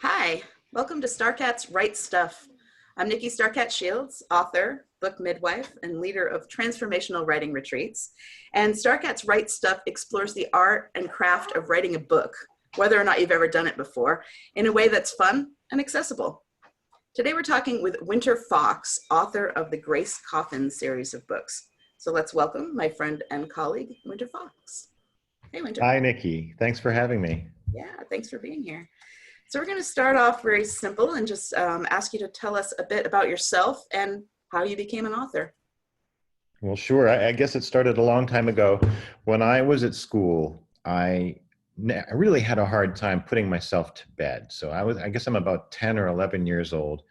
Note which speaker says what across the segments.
Speaker 1: Hi, welcome to Starcat's Right Stuff. I'm Nikki Starcat Shields, author, book midwife, and leader of transformational writing retreats. And Starcat's Right Stuff explores the art and craft of writing a book, whether or not you've ever done it before, in a way that's fun and accessible. Today we're talking with Winter Fox, author of the Grace Coffin series of books. So let's welcome my friend and colleague, Winter Fox. Hey, Winter.
Speaker 2: Hi, Nikki. Thanks for having me.
Speaker 1: Yeah, thanks for being here. So we're going to start off very simple and just ask you to tell us a bit about yourself and how you became an author.
Speaker 2: Well, sure. I guess it started a long time ago. When I was at school, I really had a hard time putting myself to bed. So I guess I'm about 10 or 11 years old,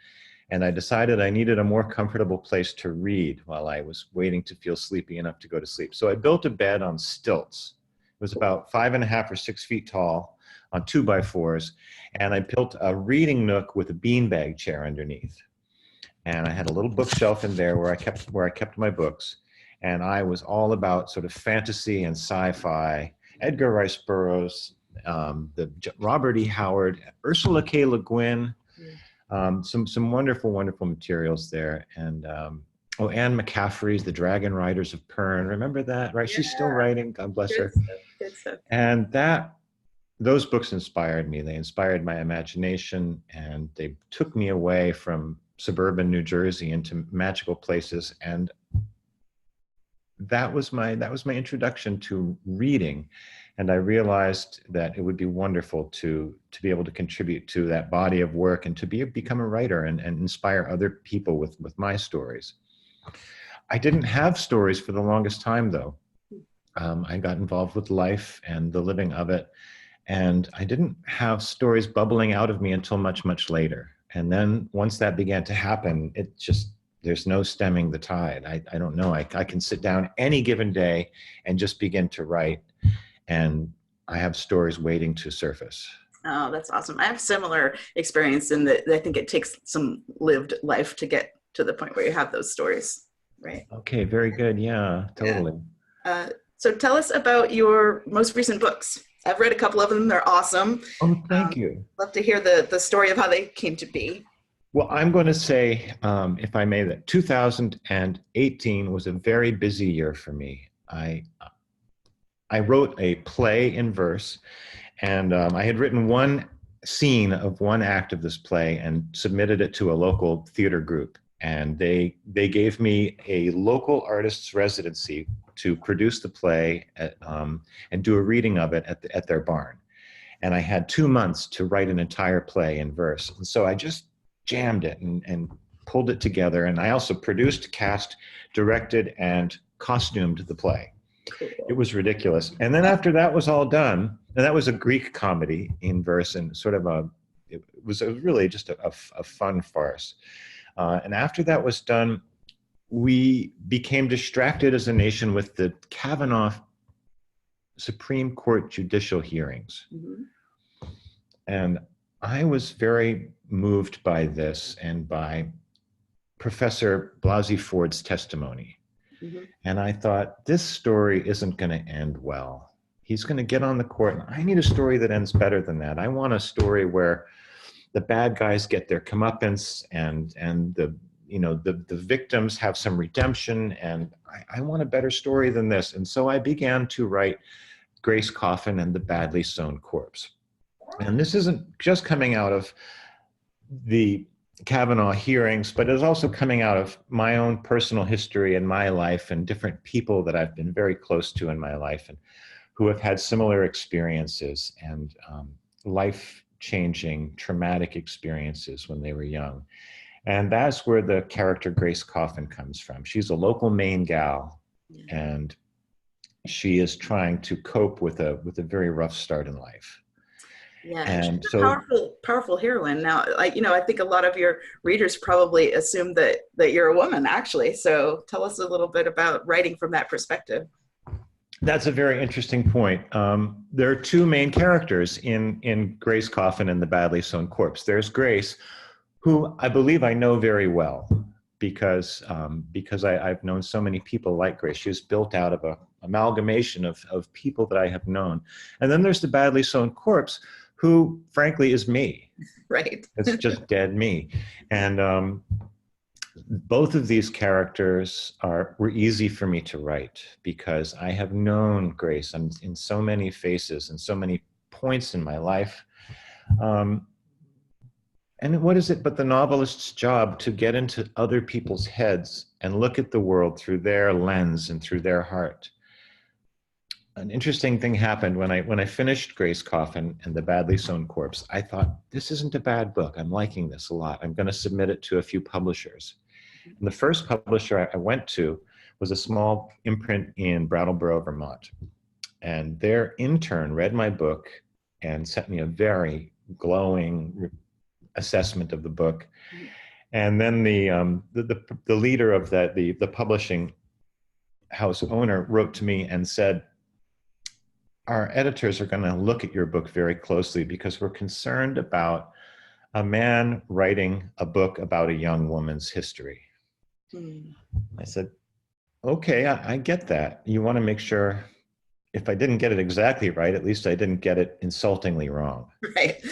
Speaker 2: and I decided I needed a more comfortable place to read while I was waiting to feel sleepy enough to go to sleep. So I built a bed on stilts. It was about 5.5 or 6 feet tall on 2x4s, and I built a reading nook with a beanbag chair underneath. And I had a little bookshelf in there where I kept my books, and I was all about sort of fantasy and sci-fi, Edgar Rice Burroughs, the Robert E. Howard, Ursula K. Le Guin, some wonderful, wonderful materials there, and Anne McCaffrey's The Dragon Riders of Pern. Remember that, right? Yeah. She's still writing, God bless her.
Speaker 1: Good stuff.
Speaker 2: And those books inspired me. They inspired my imagination, and they took me away from suburban New Jersey into magical places. And that was my introduction to reading. And I realized that it would be wonderful to be able to contribute to that body of work and to become a writer and inspire other people with my stories. I didn't have stories for the longest time, though. I got involved with life and the living of it. And I didn't have stories bubbling out of me until much, much later. And then once that began to happen, there's no stemming the tide. I don't know. I can sit down any given day and just begin to write. And I have stories waiting to surface.
Speaker 1: Oh, that's awesome. I have similar experience in that I think it takes some lived life to get to the point where you have those stories, right?
Speaker 2: Okay, very good. Yeah, totally.
Speaker 1: Yeah. So tell us about your most recent books. I've read a couple of them. They're awesome.
Speaker 2: Oh, thank you.
Speaker 1: Love to hear the story of how they came to be.
Speaker 2: Well, I'm going to say, if I may, that 2018 was a very busy year for me. I wrote a play in verse, and I had written one scene of one act of this play and submitted it to a local theater group. And they gave me a local artist's residency to produce the play and do a reading of it at their barn. And I had 2 months to write an entire play in verse. And so I just jammed it and pulled it together. And I also produced, cast, directed, and costumed the play.
Speaker 1: Cool.
Speaker 2: It was ridiculous. And then after that was all done, and that was a Greek comedy in verse, and it was really just a fun farce. And after that was done, we became distracted as a nation with the Kavanaugh Supreme Court judicial hearings. Mm-hmm. And I was very moved by this and by Professor Blasey Ford's testimony. Mm-hmm. And I thought, this story isn't going to end well. He's going to get on the court, and I need a story that ends better than that. I want a story where the bad guys get their comeuppance and the victims have some redemption, and I want a better story than this. And so I began to write Grace Coffin and the Badly Sewn Corpse. And this isn't just coming out of the Kavanaugh hearings, but it's also coming out of my own personal history in my life and different people that I've been very close to in my life and who have had similar experiences and life-changing, traumatic experiences when they were young. And that's where the character Grace Coffin comes from. She's a local Maine gal, and she is trying to cope with a very rough start in life.
Speaker 1: Yeah, and she's a powerful heroine. Now, I think a lot of your readers probably assume that you're a woman, actually. So tell us a little bit about writing from that perspective.
Speaker 2: That's a very interesting point. There are two main characters in Grace Coffin and the Badly Sewn Corpse. There's Grace, who I believe I know very well because I've known so many people like Grace. She was built out of an amalgamation of people that I have known. And then there's the Badly Sewn Corpse, who frankly is me.
Speaker 1: Right.
Speaker 2: It's just dead me. And both of these characters were easy for me to write because I have known Grace in so many faces and so many points in my life. And what is it but the novelist's job to get into other people's heads and look at the world through their lens and through their heart? An interesting thing happened when I finished Grace Coffin and the Badly Sewn Corpse. I thought, this isn't a bad book. I'm liking this a lot. I'm going to submit it to a few publishers. And the first publisher I went to was a small imprint in Brattleboro, Vermont. And their intern read my book and sent me a very glowing assessment of the book. And then the leader of the publishing house owner wrote to me and said, our editors are going to look at your book very closely because we're concerned about a man writing a book about a young woman's history. I said, okay, I get that. You want to make sure if I didn't get it exactly right, at least I didn't get it insultingly wrong.
Speaker 1: Right.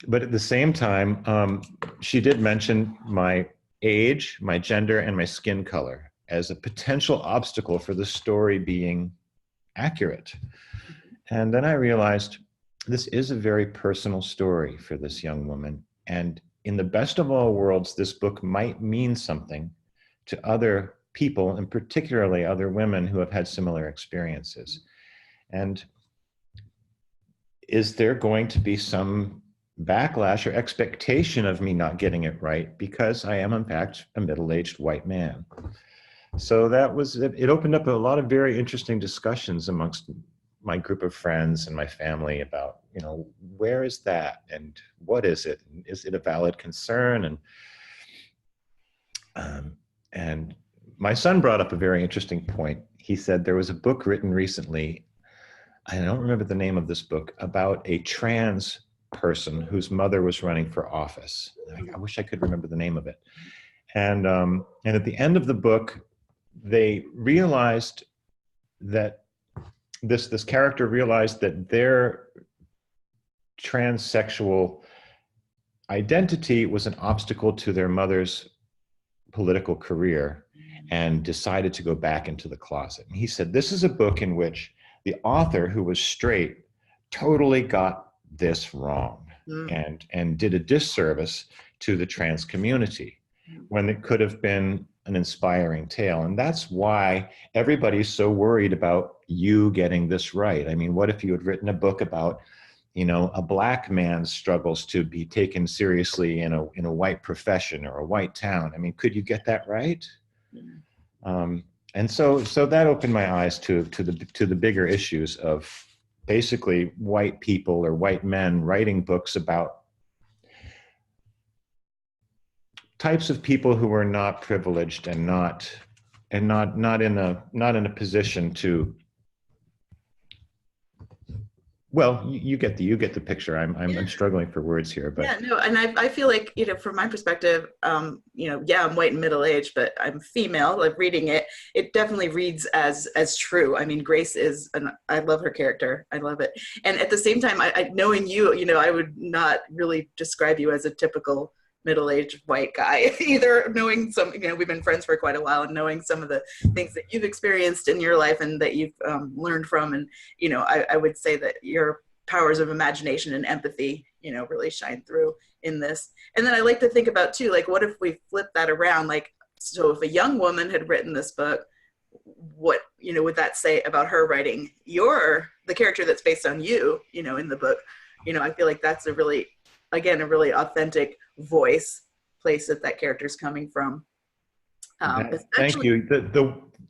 Speaker 2: But at the same time, she did mention my age, my gender, and my skin color as a potential obstacle for the story being accurate. And then I realized this is a very personal story for this young woman. And in the best of all worlds, this book might mean something to other people, and particularly other women who have had similar experiences. And is there going to be some backlash or expectation of me not getting it right because I am in fact a middle-aged white man? So that was, it opened up a lot of very interesting discussions amongst my group of friends and my family about, where is that and what is it? Is it a valid concern? And my son brought up a very interesting point. He said there was a book written recently, I don't remember the name of this book, about a trans person whose mother was running for office. I wish I could remember the name of it. And at the end of the book, they realized that this character realized that their transsexual identity was an obstacle to their mother's political career and decided to go back into the closet. And he said, this is a book in which the author, who was straight, totally got this wrong and did a disservice to the trans community when it could have been an inspiring tale. And that's why everybody's so worried about you getting this right. I mean, what if you had written a book about, a black man's struggles to be taken seriously in a white profession or a white town? I mean, could you get that right? And so that opened my eyes to the bigger issues of basically white people or white men writing books about types of people who are not privileged and not in a position to, well, you get the picture. I'm struggling for words here, but
Speaker 1: yeah, no, and I feel like, from my perspective, yeah, I'm white and middle-aged, but I'm female. Like, reading it, it definitely reads as true. I mean, Grace is I love her character. I love it. And at the same time, I knowing you, I would not really describe you as a typical middle-aged white guy either, knowing some, we've been friends for quite a while, and knowing some of the things that you've experienced in your life and that you've learned from. And, I would say that your powers of imagination and empathy, really shine through in this. And then I like to think about too, like, what if we flip that around? Like, so if a young woman had written this book, what, would that say about her writing the character that's based on you, in the book? I feel like that's a really authentic voice place that character's coming from.
Speaker 2: Thank you.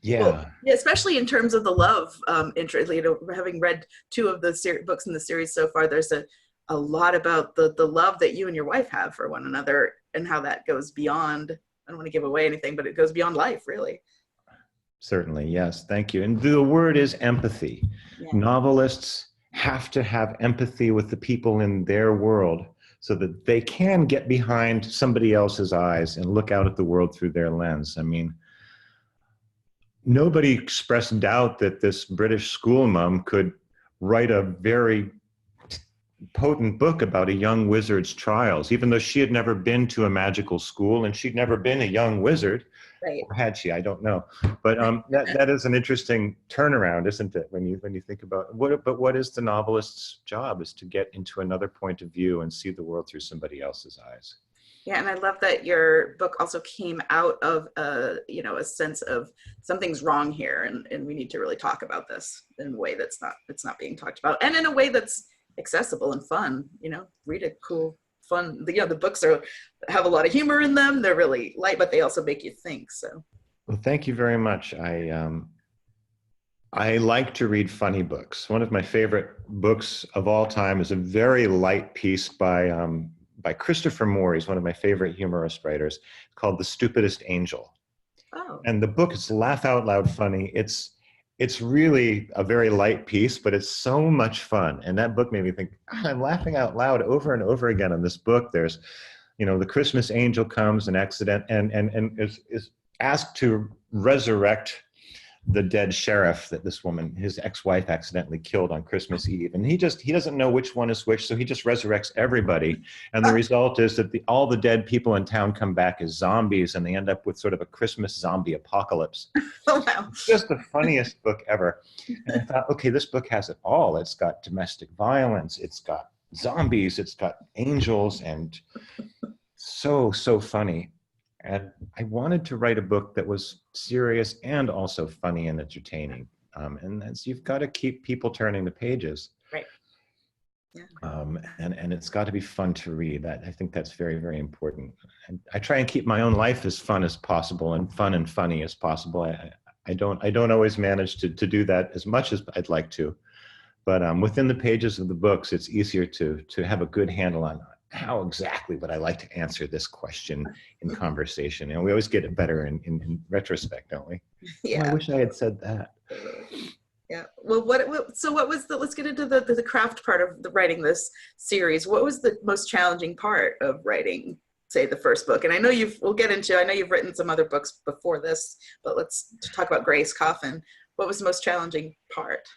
Speaker 2: Yeah.
Speaker 1: Well, yeah, especially in terms of the love interest. Having read two of the books in the series so far, there's a lot about the love that you and your wife have for one another, and how that goes beyond. I don't want to give away anything, but it goes beyond life, really.
Speaker 2: Certainly, yes. Thank you. And the word is empathy. Yeah. Novelists have to have empathy with the people in their world, so that they can get behind somebody else's eyes and look out at the world through their lens. I mean, nobody expressed doubt that this British school mom could write a very potent book about a young wizard's trials, even though she had never been to a magical school and she'd never been a young wizard.
Speaker 1: Right.
Speaker 2: Or had she? I don't know. But that is an interesting turnaround, isn't it? When you think about what is the novelist's job, is to get into another point of view and see the world through somebody else's eyes.
Speaker 1: Yeah, and I love that your book also came out of a sense of something's wrong here, and we need to really talk about this in a way that's not being talked about, and in a way that's accessible and fun. Read a cool, fun. The books have a lot of humor in them. They're really light, but they also make you think. So,
Speaker 2: well, thank you very much. I like to read funny books. One of my favorite books of all time is a very light piece by Christopher Moore. He's one of my favorite humorist writers, called The Stupidest Angel.
Speaker 1: oh,
Speaker 2: And the book is laugh out loud funny. It's really a very light piece, but it's so much fun. And that book made me think, I'm laughing out loud over and over again in this book. There's, the Christmas angel comes and is asked to resurrect the dead sheriff that this woman, his ex-wife, accidentally killed on Christmas Eve. And he doesn't know which one is which, so he just resurrects everybody. And the result is that all the dead people in town come back as zombies, and they end up with sort of a Christmas zombie apocalypse.
Speaker 1: oh wow.
Speaker 2: It's just the funniest book ever. And I thought, okay, this book has it all. It's got domestic violence, it's got zombies, it's got angels, and so funny. And I wanted to write a book that was serious and also funny and entertaining. And you've got to keep people turning the pages.
Speaker 1: Right. Yeah.
Speaker 2: And it's got to be fun to read. I think that's very, very important. And I try and keep my own life as fun as possible and fun and funny as possible. I don't always manage to do that as much as I'd like to. But within the pages of the books, it's easier to have a good handle on how exactly would I like to answer this question in conversation. And we always get it better in retrospect, don't we?
Speaker 1: Yeah.
Speaker 2: Oh, I wish I had said that.
Speaker 1: Yeah. Well, what was let's get into the craft part of writing this series. What was the most challenging part of writing, say, the first book? And I know I know you've written some other books before this, but let's talk about Grace Coffin. What was the most challenging part?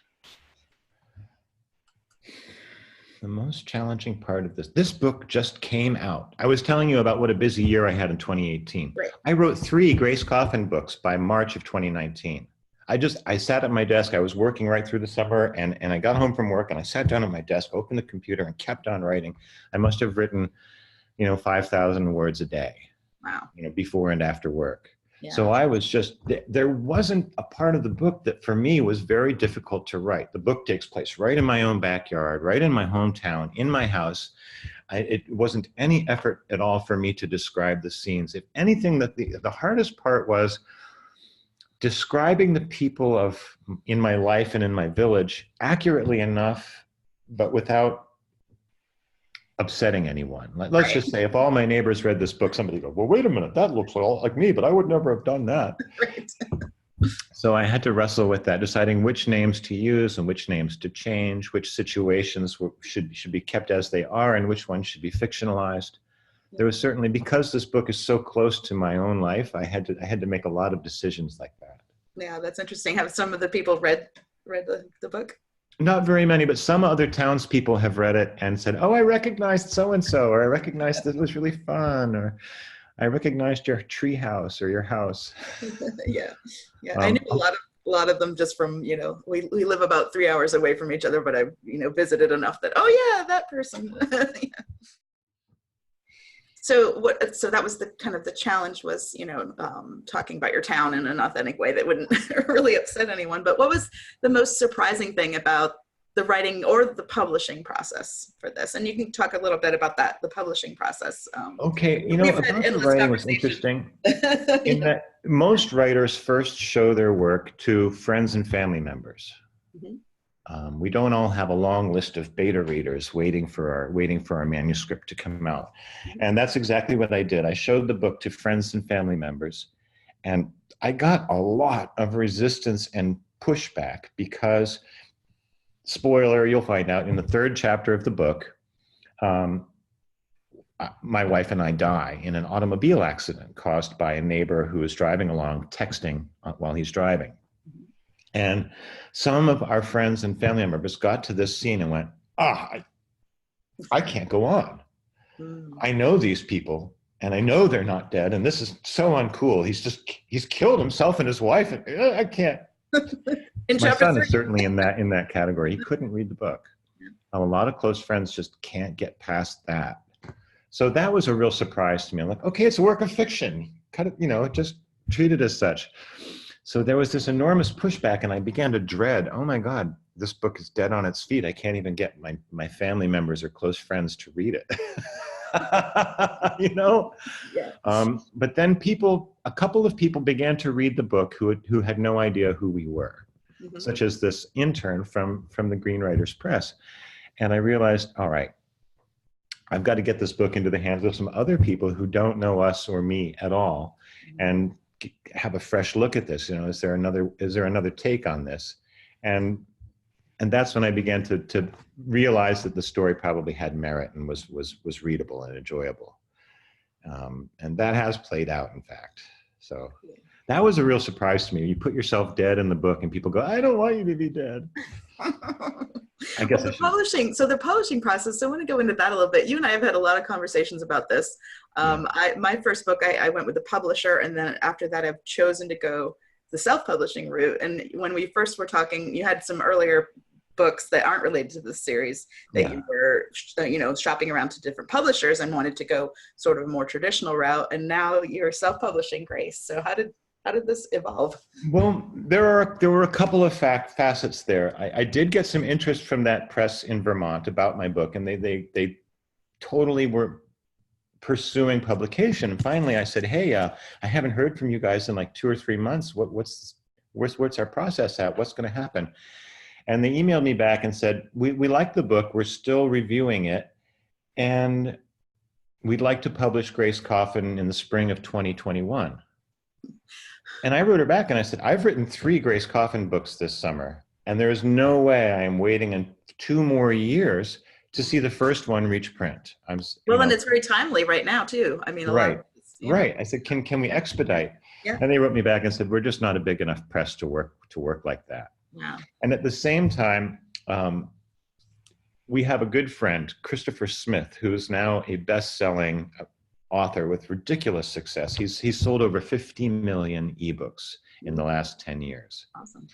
Speaker 2: The most challenging part of this book just came out. I was telling you about what a busy year I had in 2018.
Speaker 1: Right.
Speaker 2: I wrote 3 Grace Coffin books by March of 2019. I sat at my desk. I was working right through the summer, and I got home from work and I sat down at my desk, opened the computer, and kept on writing. I must have written, 5,000 words a day.
Speaker 1: Wow.
Speaker 2: Before and after work.
Speaker 1: Yeah.
Speaker 2: So I was there wasn't a part of the book that for me was very difficult to write. The book takes place right in my own backyard, right in my hometown, in my house. It wasn't any effort at all for me to describe the scenes. If anything, that the hardest part was describing the people in my life and in my village accurately enough, but without upsetting anyone. Let's just say if all my neighbors read this book, somebody go, well, wait a minute, that looks like me, but I would never have done that.
Speaker 1: Right.
Speaker 2: So I had to wrestle with that, deciding which names to use and which names to change, which situations should be kept as they are and which ones should be fictionalized. There was certainly, because this book is so close to my own life, I had to make a lot of decisions like that.
Speaker 1: Yeah, that's interesting. Have some of the people read the book?
Speaker 2: Not very many, but some other townspeople have read it and said, oh, I recognized so-and-so, or I recognized that it was really fun, or I recognized your tree house or your house.
Speaker 1: Yeah. I knew a lot of them just from, we live about 3 hours away from each other, but I, visited enough that, oh yeah, that person. Yeah. So that was the kind of the challenge was, talking about your town in an authentic way that wouldn't really upset anyone. But what was the most surprising thing about the writing or the publishing process for this? And you can talk a little bit about that, the publishing process.
Speaker 2: Okay, about the writing was interesting in that most writers first show their work to friends and family members. Mm-hmm. We don't all have a long list of beta readers waiting for our manuscript to come out. And that's exactly what I did. I showed the book to friends and family members, and I got a lot of resistance and pushback because, spoiler, you'll find out in the 3rd chapter of the book, my wife and I die in an automobile accident caused by a neighbor who is driving along, texting while he's driving. And some of our friends and family members got to this scene and went, I can't go on.
Speaker 1: Mm.
Speaker 2: I know these people and I know they're not dead. And this is so uncool. He's killed himself and his wife. And I can't.
Speaker 1: In
Speaker 2: My
Speaker 1: chapter
Speaker 2: son is
Speaker 1: 3.
Speaker 2: certainly in that category. He couldn't read the book. A lot of close friends just can't get past that. So that was a real surprise to me. I'm like, okay, it's a work of fiction. Kind of, just treat it as such. So there was this enormous pushback, and I began to dread, oh my God, this book is dead on its feet. I can't even get my family members or close friends to read it.
Speaker 1: Yeah.
Speaker 2: But then a couple of people began to read the book who had no idea who we were,
Speaker 1: Mm-hmm.
Speaker 2: such as this intern from the Green Writers Press. And I realized, all right, I've got to get this book into the hands of some other people who don't know us or me at all, and have a fresh look at this. Is there another take on this? And that's when I began to realize that the story probably had merit and was readable and enjoyable. And that has played out, in fact. So that was a real surprise to me. You put yourself dead in the book and people go, I don't want you to be dead. I guess
Speaker 1: the publishing process, so I want to go into that a little bit. You and I have had a lot of conversations about this. My first book, I went with a publisher, and then after that I've chosen to go the self-publishing route. And when we first were talking, you had some earlier books that aren't related to this series that you were shopping around to different publishers and wanted to go sort of a more traditional route, and now you're self-publishing, Grace. So how did this evolve?
Speaker 2: Well, there were a couple of facets there. I did get some interest from that press in Vermont about my book, and they totally were pursuing publication. And finally I said, hey, I haven't heard from you guys in like 2 or 3 months. What's our process at? What's going to happen? And they emailed me back and said, we like the book. We're still reviewing it. And we'd like to publish Grace Coffin in the spring of 2021. And I wrote her back and I said, I've written 3 Grace Coffin books this summer, and there is no way I am waiting in 2 more years to see the first one reach print.
Speaker 1: And it's very timely right now too. I mean,
Speaker 2: right. I said, can we expedite?
Speaker 1: Yeah.
Speaker 2: And they wrote me back and said, we're just not a big enough press to work like that.
Speaker 1: Wow.
Speaker 2: And at the same time, we have a good friend, Christopher Smith, who is now a best-selling author with ridiculous success. He's sold over 50 million ebooks in the last 10 years.
Speaker 1: Awesome.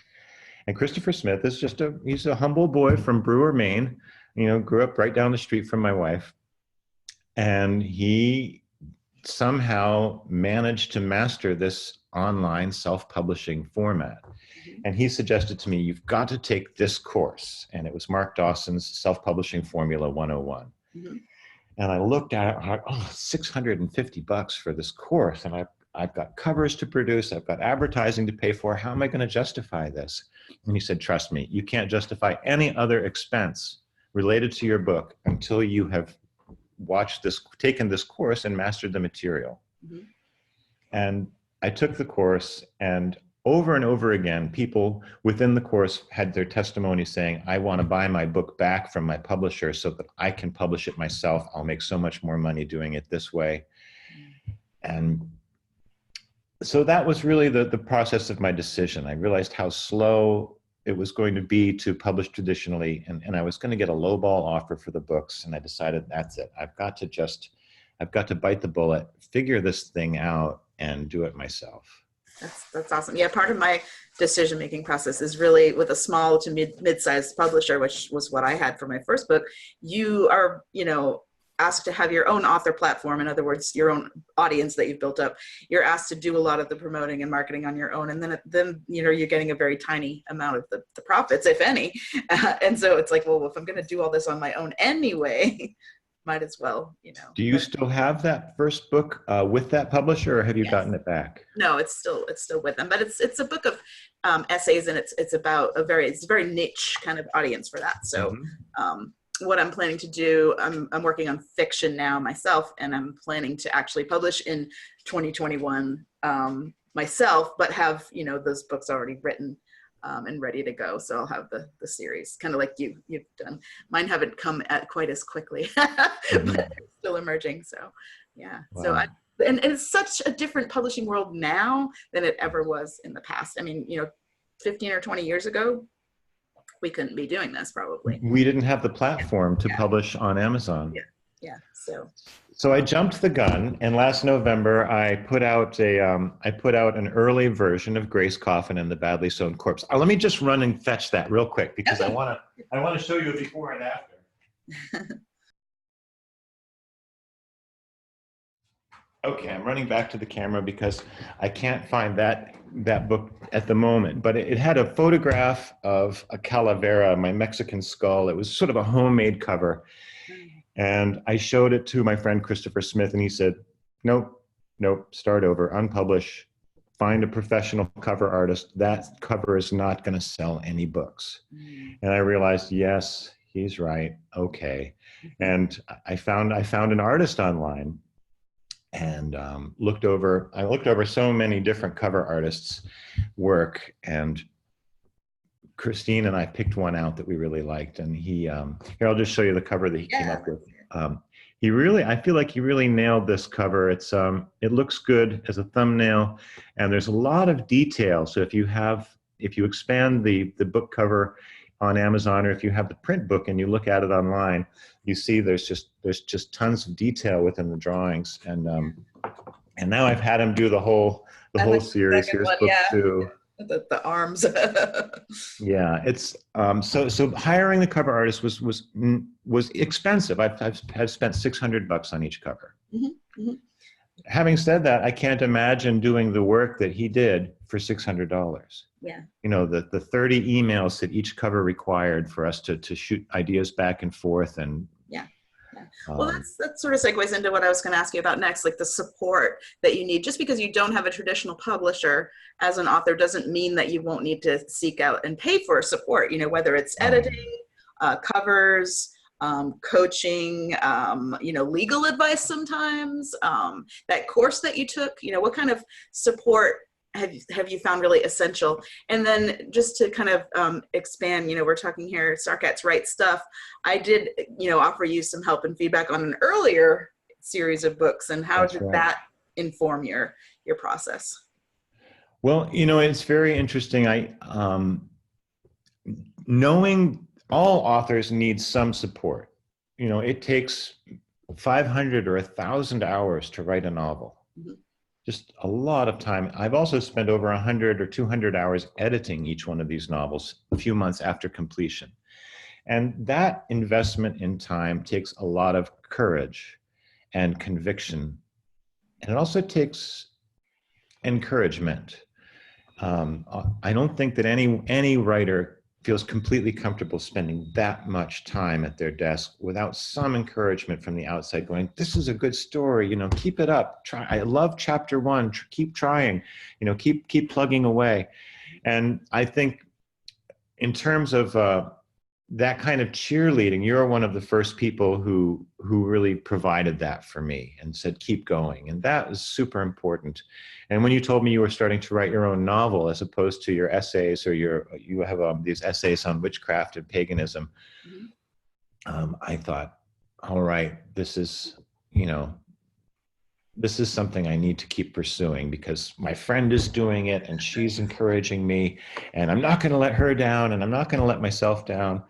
Speaker 2: And Christopher Smith is he's a humble boy from Brewer, Maine. Grew up right down the street from my wife. And he somehow managed to master this online self-publishing format. And he suggested to me, you've got to take this course. And it was Mark Dawson's Self-Publishing Formula 101. Mm-hmm. And I looked at it, I'm like, $650 for this course. And I've got covers to produce. I've got advertising to pay for. How am I going to justify this? And he said, trust me, you can't justify any other expense related to your book until you have taken this course and mastered the material. Mm-hmm. And I took the course, and over again, people within the course had their testimony saying, I want to buy my book back from my publisher so that I can publish it myself. I'll make so much more money doing it this way. And so that was really the process of my decision. I realized how slow it was going to be to publish traditionally, and I was going to get a lowball offer for the books. And I decided, that's it. I've got to bite the bullet, figure this thing out, and do it myself.
Speaker 1: That's awesome. Yeah, part of my decision-making process is really with a small to mid-sized publisher, which was what I had for my first book. You are, asked to have your own author platform. In other words, your own audience that you've built up. You're asked to do a lot of the promoting and marketing on your own. And then you're getting a very tiny amount of the profits, if any. And so it's like, well, if I'm going to do all this on my own anyway, might as well,
Speaker 2: Do you still have that first book with that publisher, or have you gotten it back?
Speaker 1: No, it's still with them, but it's a book of essays, and it's about a very niche kind of audience for that. So what I'm planning to do, I'm working on fiction now myself, and I'm planning to actually publish in 2021 myself, but have those books already written and ready to go. So I'll have the series, kind of like you've done. Mine haven't come at quite as quickly, but they're still emerging. So yeah. Wow. So and it's such a different publishing world now than it ever was in the past. I mean, 15 or 20 years ago, we couldn't be doing this probably.
Speaker 2: We didn't have the platform to
Speaker 1: Yeah.
Speaker 2: publish on Amazon.
Speaker 1: Yeah. Yeah.
Speaker 2: So I jumped the gun, and last November I put out an early version of Grace Coffin and the Badly Sewn Corpse. Let me just run and fetch that real quick because
Speaker 1: Okay.
Speaker 2: I want to show you a before and after. Okay, I'm running back to the camera because I can't find that book at the moment, but it had a photograph of a calavera, my Mexican skull. It was sort of a homemade cover. And I showed it to my friend Christopher Smith, and he said, nope, start over, unpublish, find a professional cover artist. That cover is not going to sell any books. And I realized, yes, he's right. Okay. And I found an artist online and looked over so many different cover artists' work, and Christine and I picked one out that we really liked, and here, I'll just show you the cover that he came up with. I feel like he really nailed this cover. It looks good as a thumbnail, and there's a lot of detail. So if you expand the book cover on Amazon, or if you have the print book and you look at it online, you see there's just tons of detail within the drawings. And now I've had him do the whole series. Here's book 2.
Speaker 1: The arms.
Speaker 2: Yeah, it's so hiring the cover artist was expensive. I've spent $600 on each cover.
Speaker 1: Mm-hmm. Mm-hmm.
Speaker 2: Having said that, I can't imagine doing the work that he did for $600.
Speaker 1: Yeah.
Speaker 2: You know, the 30 emails that each cover required for us to shoot ideas back and forth. And
Speaker 1: yeah. Well, that sort of segues into what I was going to ask you about next, like the support that you need. Just because you don't have a traditional publisher as an author doesn't mean that you won't need to seek out and pay for support, you know, whether it's editing, covers, coaching, you know, legal advice sometimes, that course that you took, you know, what kind of support have you found really essential? And then just to kind of expand, you know, we're talking here, Starcat's Right Stuff. I did, you know, offer you some help and feedback on an earlier series of books, and how did that inform your process?
Speaker 2: Well, you know, it's very interesting. Knowing all authors need some support. You know, it takes 500 or 1,000 hours to write a novel. Mm-hmm. Just a lot of time. I've also spent over 100 or 200 hours editing each one of these novels a few months after completion. And that investment in time takes a lot of courage and conviction. And it also takes encouragement. I don't think that any writer feels completely comfortable spending that much time at their desk without some encouragement from the outside going, this is a good story, you know, keep it up. Try. I love chapter 1, keep trying, you know, keep plugging away. And I think in terms of that kind of cheerleading, you're one of the first people who really provided that for me and said, keep going. And that was super important. And when you told me you were starting to write your own novel as opposed to your essays, or you have these essays on witchcraft and paganism, mm-hmm. I thought, all right, this is something I need to keep pursuing because my friend is doing it and she's encouraging me, and I'm not going to let her down, and I'm not going to let myself down.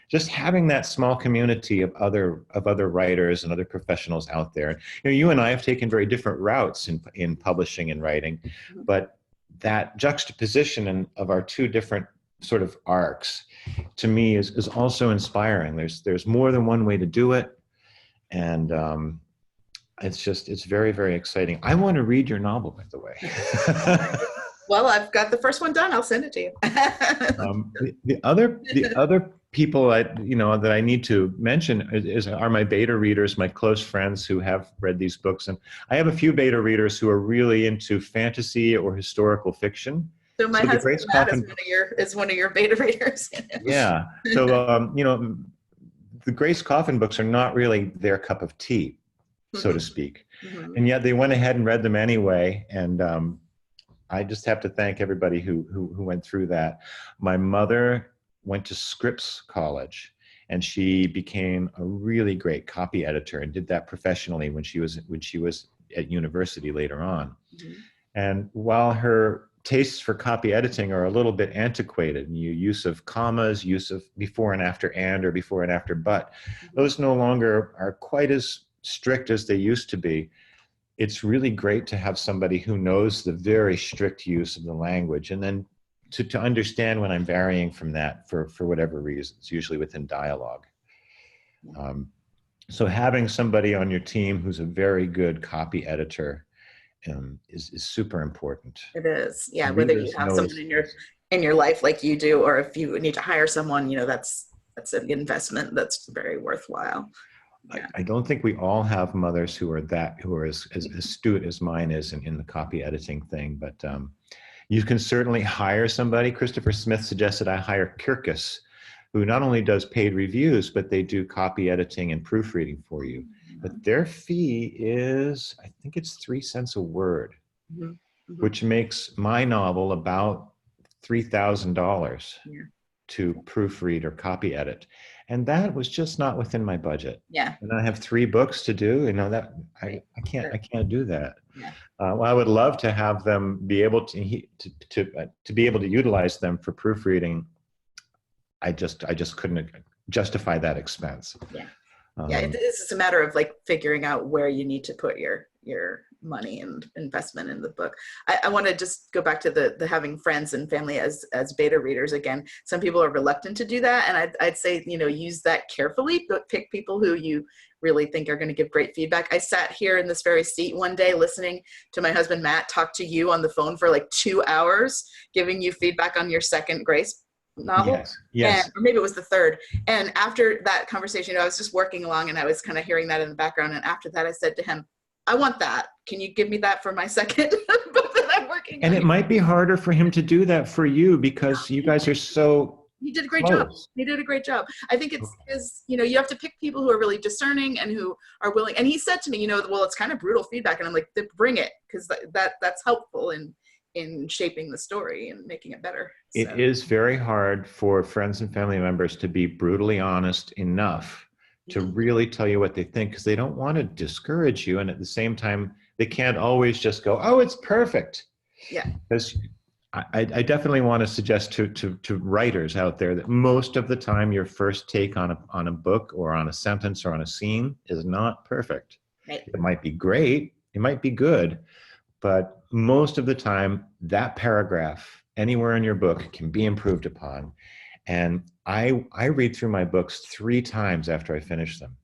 Speaker 2: Just having that small community of other writers and other professionals out there. You know, you and I have taken very different routes in publishing and writing, but that juxtaposition of our two different sort of arcs, to me, is also inspiring. There's more than one way to do it, and it's very, very exciting. I want to read your novel, by the way.
Speaker 1: Well, I've got the first one done. I'll send it to you.
Speaker 2: The other people that I need to mention are my beta readers, my close friends who have read these books, and I have a few beta readers who are really into fantasy or historical fiction.
Speaker 1: So my husband Matt is one of your beta readers.
Speaker 2: Yeah. So the Grace Coffin books are not really their cup of tea, so to speak. Mm-hmm. And yet they went ahead and read them anyway. And I just have to thank everybody who went through that. My mother went to Scripps College, and she became a really great copy editor and did that professionally when she was at university later on. Mm-hmm. And while her tastes for copy editing are a little bit antiquated. Use of commas, use of before and after and or before and after but, those no longer are quite as strict as they used to be. It's really great to have somebody who knows the very strict use of the language, and then to understand when I'm varying from that for whatever reasons, usually within dialogue. So having somebody on your team who's a very good copy editor is super important.
Speaker 1: It is, yeah. Whether you
Speaker 2: Readers
Speaker 1: have
Speaker 2: know
Speaker 1: someone in your life like you do, or if you need to hire someone, that's an investment that's very worthwhile. Yeah.
Speaker 2: I don't think we all have mothers who are as astute as mine is in the copy editing thing, but you can certainly hire somebody. Christopher Smith suggested I hire Kirkus, who not only does paid reviews, but they do copy editing and proofreading for you. But their fee is, I think it's 3 cents a word, which makes my novel about $3,000 to proofread or copy edit. And that was just not within my budget.
Speaker 1: Yeah.
Speaker 2: And I have 3 books to do, that I can't do that. Yeah. Well, I would love to have them be able to be able to utilize them for proofreading. I just couldn't justify that expense.
Speaker 1: Yeah. It's a matter of like figuring out where you need to put your money and investment in the book. I want to just go back to the having friends and family as beta readers again. Some people are reluctant to do that, and I'd say use that carefully, but pick people who you really think are going to give great feedback. I sat here in this very seat one day listening to my husband Matt talk to you on the phone for like 2 hours, giving you feedback on your second Grace novel. Yes. Or maybe it was the third. And after that conversation, I was just working along and I was kind of hearing that in the background. And after that, I said to him, I want that. Can you give me that for my second book that I'm working on?
Speaker 2: And it might be harder for him to do that for you because you guys are so
Speaker 1: He did a great job. He did a great job. I think it's because, you have to pick people who are really discerning and who are willing. And he said to me, well, it's kind of brutal feedback. And I'm like, bring it, because that's helpful in shaping the story and making it better. So.
Speaker 2: It is very hard for friends and family members to be brutally honest enough to really tell you what they think, because they don't want to discourage you. And at the same time, they can't always just go, oh, it's perfect.
Speaker 1: Yeah.
Speaker 2: Because I definitely want to suggest to writers out there that most of the time your first take on a book or on a sentence or on a scene is not perfect.
Speaker 1: Right.
Speaker 2: It might be great, it might be good, but most of the time that paragraph anywhere in your book can be improved upon. And I read through my books 3 times after I finish them.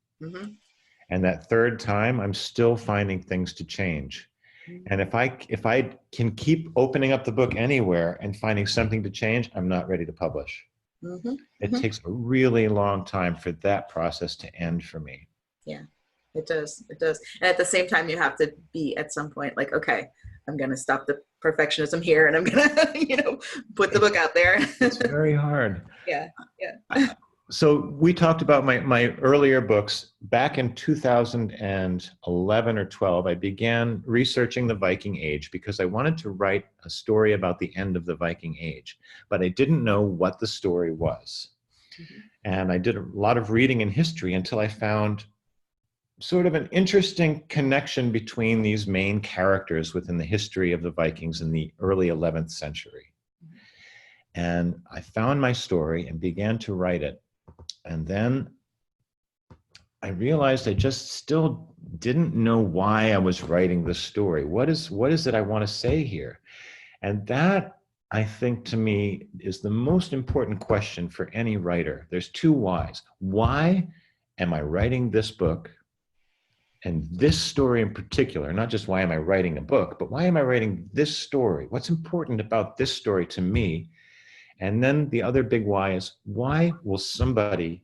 Speaker 2: And that third time, I'm still finding things to change. And if I can keep opening up the book anywhere and finding something to change, I'm not ready to publish. It takes a really long time for that process to end for me.
Speaker 1: Yeah, it does. It does. And at the same time, you have to be at some point like, okay, I'm going to stop the perfectionism here and I'm going to, put the book out there.
Speaker 2: It's very hard.
Speaker 1: Yeah.
Speaker 2: So we talked about my earlier books. Back in 2011 or 12, I began researching the Viking Age because I wanted to write a story about the end of the Viking Age, but I didn't know what the story was. And I did a lot of reading in history until I found sort of an interesting connection between these main characters within the history of the Vikings in the early 11th century. And I found my story and began to write it. And then I realized I just still didn't know why I was writing this story. What is it I want to say here? And that, I think, to me, is the most important question for any writer. There's 2 whys. Why am I writing this book? And this story in particular, not just why am I writing a book, but why am I writing this story? What's important about this story to me? And then the other big why is, why will somebody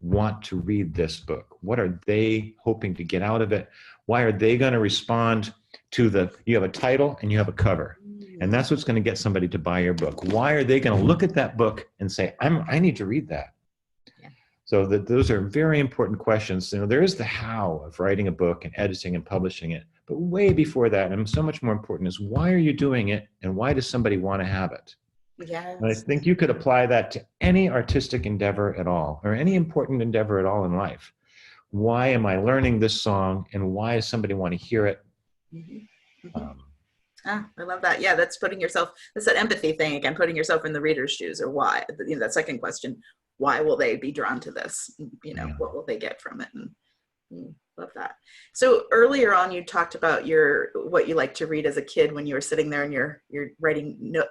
Speaker 2: want to read this book? What are they hoping to get out of it? Why are they going to respond to you have a title and you have a cover, and that's what's going to get somebody to buy your book. Why are they going to look at that book and say, I need to read that? So those are very important questions. There is the how of writing a book and editing and publishing it, but way before that, and so much more important, is why are you doing it and why does somebody want to have it?
Speaker 1: Yes.
Speaker 2: And I think you could apply that to any artistic endeavor at all, or any important endeavor at all in life. Why am I learning this song, and why does somebody want to hear it?
Speaker 1: Ah, I love that. Yeah, that's putting yourself, that's that empathy thing again, putting yourself in the reader's shoes, or why, that second question, why will they be drawn to this?
Speaker 2: Yeah.
Speaker 1: What will they get from it? And love that. So earlier on, you talked about what you like to read as a kid when you were sitting there in your reading nook.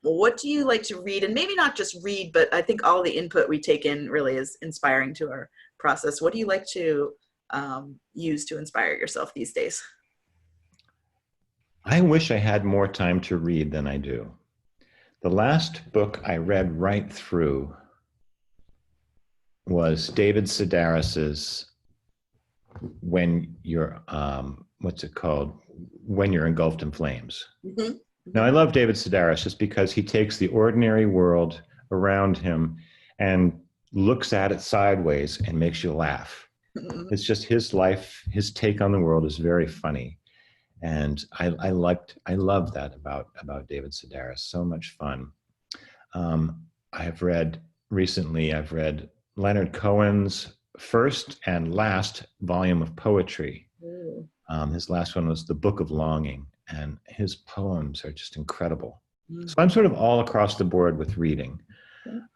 Speaker 1: What do you like to read? And maybe not just read, but I think all the input we take in really is inspiring to our process. What do you like to use to inspire yourself these days?
Speaker 2: I wish I had more time to read than I do. The last book I read right through was David Sedaris's When You're, what's it called? When You're Engulfed in Flames.
Speaker 1: Mm-hmm.
Speaker 2: Now, I love David Sedaris just because he takes the ordinary world around him and looks at it sideways and makes you laugh.
Speaker 1: Mm-hmm.
Speaker 2: It's just his life, his take on the world is very funny. And I love that about David Sedaris. So much fun. I've read Leonard Cohen's first and last volume of poetry. His last one was The Book of Longing, and his poems are just incredible. So I'm sort of all across the board with reading.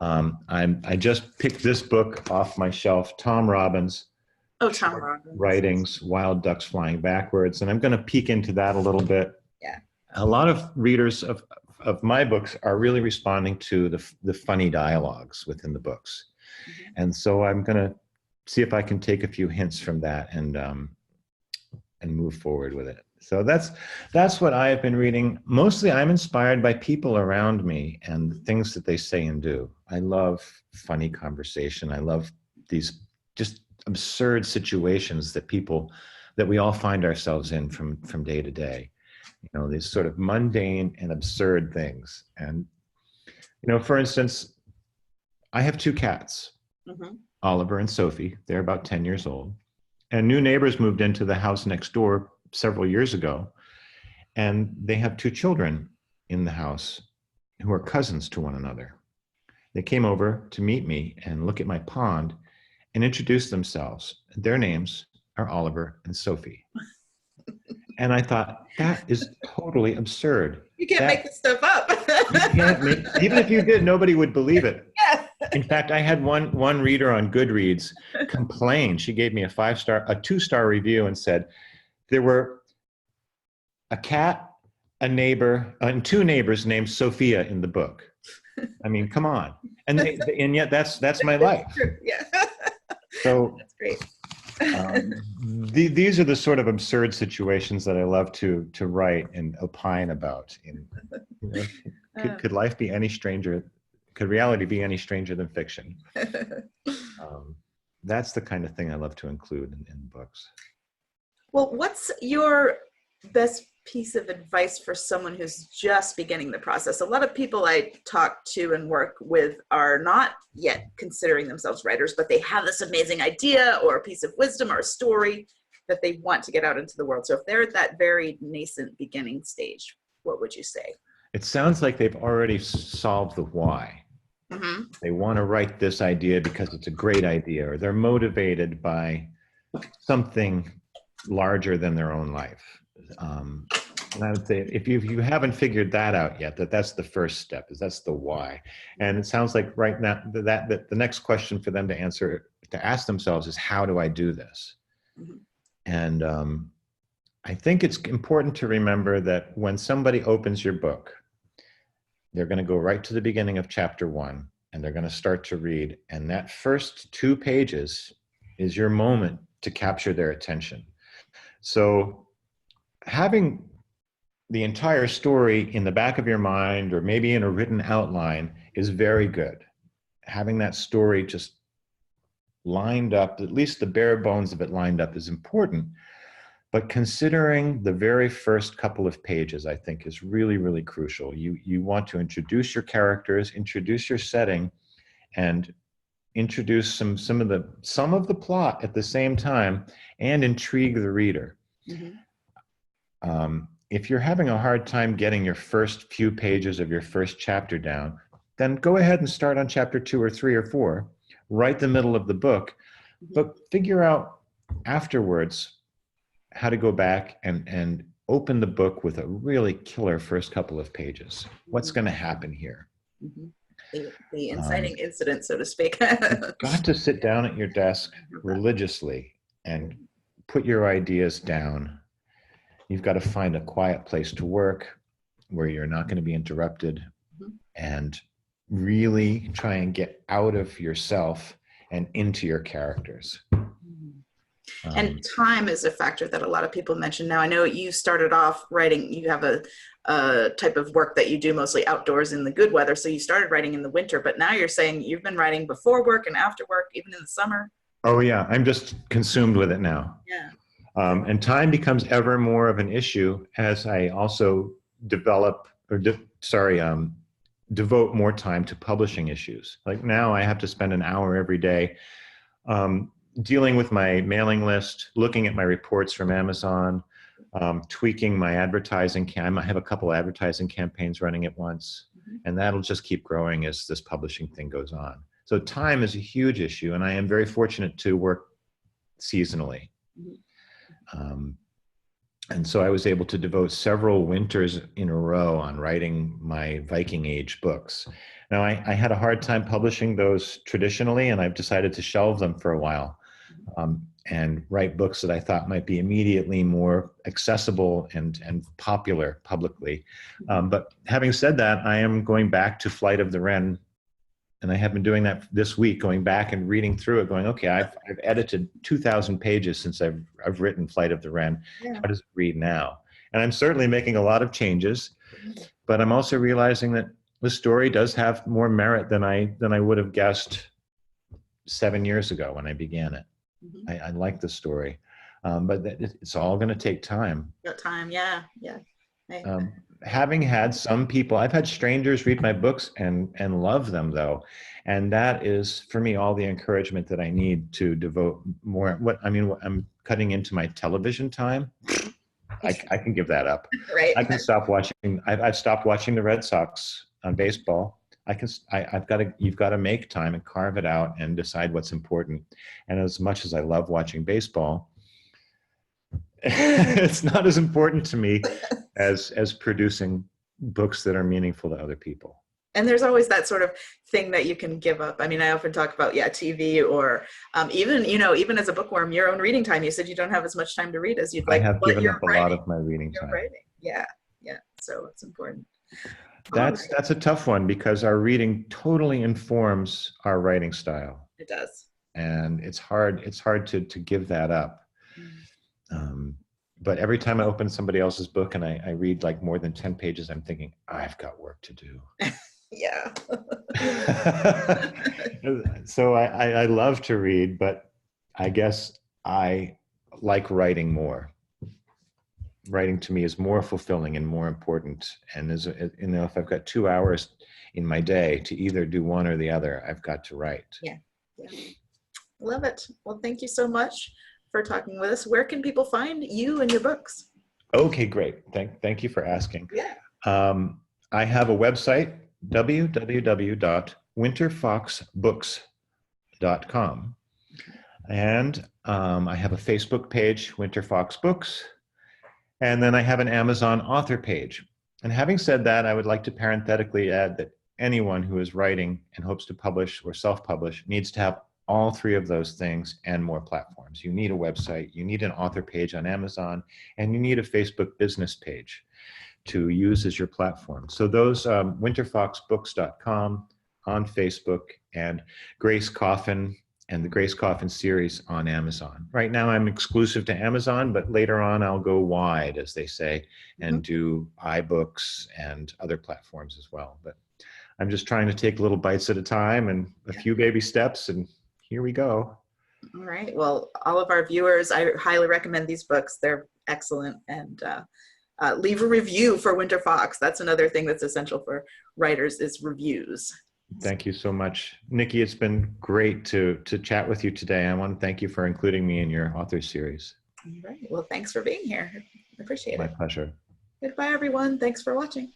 Speaker 2: I just picked this book off my shelf, Tom Robbins.
Speaker 1: Oh, Tom Robbins.
Speaker 2: Writings, Wild Ducks Flying Backwards, and I'm going to peek into that a little bit.
Speaker 1: Yeah.
Speaker 2: A lot of readers of my books are really responding to the funny dialogues within the books. And so I'm going to see if I can take a few hints from that and move forward with it. So that's what I have been reading. Mostly I'm inspired by people around me and the things that they say and do. I love funny conversation. I love these just absurd situations that we all find ourselves in from day to day. These sort of mundane and absurd things. And, for instance, I have two cats, Oliver and Sophie. They're about 10 years old. And new neighbors moved into the house next door several years ago. And they have two children in the house who are cousins to one another. They came over to meet me and look at my pond and introduce themselves. Their names are Oliver and Sophie. And I thought, that is totally absurd.
Speaker 1: You can't make this stuff up.
Speaker 2: Even if you did, nobody would believe it.
Speaker 1: Yeah.
Speaker 2: In fact, I had one reader on Goodreads complain. She gave me a 2-star review and said, there were a cat, a neighbor, and two neighbors named Sophia in the book. I mean, come on. And yet that's my life.
Speaker 1: Yeah.
Speaker 2: So
Speaker 1: that's great.
Speaker 2: These are the sort of absurd situations that I love to write and opine about. Could life be any stranger? Could reality be any stranger than fiction? That's the kind of thing I love to include in books.
Speaker 1: Well, what's your best piece of advice for someone who's just beginning the process? A lot of people I talk to and work with are not yet considering themselves writers, but they have this amazing idea or a piece of wisdom or a story that they want to get out into the world. So if they're at that very nascent beginning stage, what would you say?
Speaker 2: It sounds like they've already solved the why. They want to write this idea because it's a great idea, or they're motivated by something larger than their own life. And I would say if you haven't figured that out yet, that's the first step, that's the why. And it sounds like right now that the next question for them to ask themselves is, how do I do this? And I think it's important to remember that when somebody opens your book, they're going to go right to the beginning of chapter 1 and they're going to start to read. And that first 2 pages is your moment to capture their attention. So having the entire story in the back of your mind or maybe in a written outline is very good. Having that story just lined up, at least the bare bones of it lined up, is important. But considering the very first couple of pages, I think, is really, really crucial. You want to introduce your characters, introduce your setting, and introduce some of the plot at the same time, and intrigue the reader. If you're having a hard time getting your first few pages of your first chapter down, then go ahead and start on chapter 2 or 3 or 4, right the middle of the book, but figure out afterwards how to go back and open the book with a really killer first couple of pages. What's going to happen here?
Speaker 1: Mm-hmm. The
Speaker 2: Um,
Speaker 1: inciting incident, so to speak.
Speaker 2: you've got to sit down at your desk religiously and put your ideas down. You've got to find a quiet place to work where you're not going to be interrupted, and really try and get out of yourself and into your characters.
Speaker 1: And time is a factor that a lot of people mention. Now, I know you started off writing, you have a type of work that you do mostly outdoors in the good weather. So you started writing in the winter, but now you're saying you've been writing before work and after work, even in the summer.
Speaker 2: Oh yeah, I'm just consumed with it now.
Speaker 1: Yeah.
Speaker 2: And time becomes ever more of an issue as I also develop, or devote more time to publishing issues. Like now I have to spend an hour every day dealing with my mailing list, looking at my reports from Amazon, tweaking my advertising. I might have a couple advertising campaigns running at once, and that'll just keep growing as this publishing thing goes on. So time is a huge issue, and I am very fortunate to work seasonally. And so I was able to devote several winters in a row on writing my Viking Age books. Now, I had a hard time publishing those traditionally, and I've decided to shelve them for a while and write books that I thought might be immediately more accessible and popular publicly. But having said that, I am going back to Flight of the Wren, and I have been doing that this week, going back and reading through it, going, okay, I've edited 2,000 pages since I've written Flight of the Wren. Yeah. How does it read now? And I'm certainly making a lot of changes, but I'm also realizing that the story does have more merit than I would have guessed 7 years ago when I began it. I like the story, but it's all going to take time.
Speaker 1: Time, yeah.
Speaker 2: Having had some people, I've had strangers read my books and love them though. And that is for me, all the encouragement that I need to devote more. I'm cutting into my television time. I can give that up.
Speaker 1: Right.
Speaker 2: I can stop watching. I've stopped watching the Red Sox on baseball. You've got to make time and carve it out and decide what's important. And as much as I love watching baseball, it's not as important to me as producing books that are meaningful to other people.
Speaker 1: And there's always that sort of thing that you can give up. I mean, I often talk about, TV or even as a bookworm, your own reading time. You said you don't have as much time to read as you'd like.
Speaker 2: I have given up a lot of my reading time.
Speaker 1: Yeah. So it's important.
Speaker 2: That's a tough one because our reading totally informs our writing style.
Speaker 1: It does.
Speaker 2: And it's hard to give that up. But every time I open somebody else's book and I read like more than 10 pages, I'm thinking, I've got work to do.
Speaker 1: Yeah.
Speaker 2: So I love to read, but I guess I like writing more. Writing to me is more fulfilling and more important. And if I've got 2 hours in my day to either do one or the other, I've got to write.
Speaker 1: Yeah. Love it. Well, thank you so much for talking with us. Where can people find you and your books? Okay,
Speaker 2: great. Thank you for asking.
Speaker 1: Yeah.
Speaker 2: I have a website, www.winterfoxbooks.com. And I have a Facebook page, Winter Fox Books. And then I have an Amazon author page. And having said that, I would like to parenthetically add that anyone who is writing and hopes to publish or self-publish needs to have all three of those things and more platforms. You need a website, you need an author page on Amazon, and you need a Facebook business page to use as your platform. So those, winterfoxbooks.com on Facebook, and Grace Coffin and the Grace Coffin series on Amazon. Right now I'm exclusive to Amazon, but later on I'll go wide, as they say, and do iBooks and other platforms as well. But I'm just trying to take little bites at a time and a few baby steps, and here we go.
Speaker 1: All right. Well, all of our viewers, I highly recommend these books. They're excellent. And leave a review for Winter Fox. That's another thing that's essential for writers is reviews.
Speaker 2: Thank you so much. Nikki, it's been great to chat with you today. I want to thank you for including me in your author series.
Speaker 1: All right. Well, thanks for being here. I appreciate it.
Speaker 2: My pleasure.
Speaker 1: Goodbye, everyone. Thanks for watching.